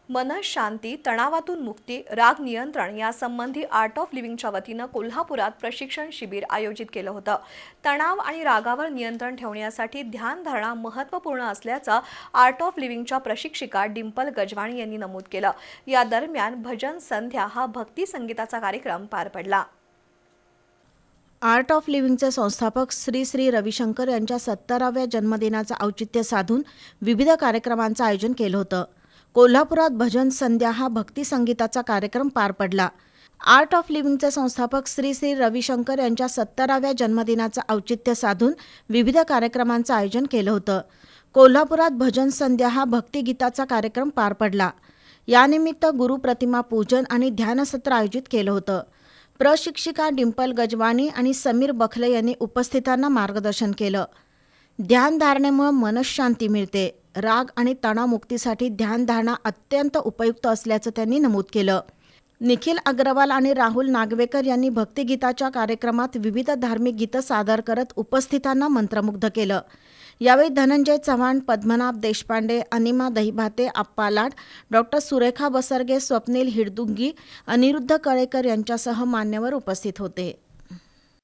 मनःशांती, तणावातून मुक्ती, राग नियंत्रण यासंबंधी आर्ट ऑफ लिव्हिंगच्या वतीनं कोल्हापुरात प्रशिक्षण शिबिर आयोजित केलं होतं। तणाव आणि रागावर नियंत्रण ठेवण्यासाठी ध्यानधारणा महत्त्वपूर्ण असल्याचं आर्ट ऑफ लिव्हिंगच्या प्रशिक्षिका डिंपल गजवाणी यांनी नमूद केलं। या दरम्यान भजन संध्या हा भक्ती संगीताचा कार्यक्रम पार पडला। आर्ट ऑफ लिव्हिंगचे संस्थापक श्री श्री रविशंकर यांच्या 70व्या जन्मदिनाचं औचित्य साधून विविध कार्यक्रमांचं आयोजन केलं होतं। कोल्हापुरात भजन संध्या हा भक्ती संगीताचा कार्यक्रम पार पडला। आर्ट ऑफ लिव्हिंगचे संस्थापक श्री श्री रविशंकर यांच्या 70व्या जन्मदिनाचं औचित्य साधून विविध कार्यक्रमांचं आयोजन केलं होतं। कोल्हापुरात भजन संध्या हा भक्तिगीताचा कार्यक्रम पार पडला। यानिमित्त गुरुप्रतिमा पूजन आणि ध्यानसत्र आयोजित केलं होतं। प्रशिक्षिका डिंपल गजवाणी आणि समीर बखले यांनी उपस्थितांना मार्गदर्शन केलं। ध्यानधारणेमुळे मनःशांती मिळते। राग आणि तणावमुक्तीसाठी ध्यानधारणा अत्यंत उपयुक्त असल्याचं त्यांनी नमूद केलं। निखिल अग्रवाल आणि राहुल नागवेकर यांनी भक्तिगीताच्या कार्यक्रमात विविध धार्मिक गीतं सादर करत उपस्थितांना मंत्रमुग्ध केलं। यावेळी धनंजय चव्हाण, पद्मनाभ देशपांडे, अनिमा दहिभाते, आप्पा लाड, डॉक्टर सुरेखा बसरगे, स्वप्नील हिडदुंगी, अनिरुद्ध कळेकर यांच्यासह मान्यवर उपस्थित होते।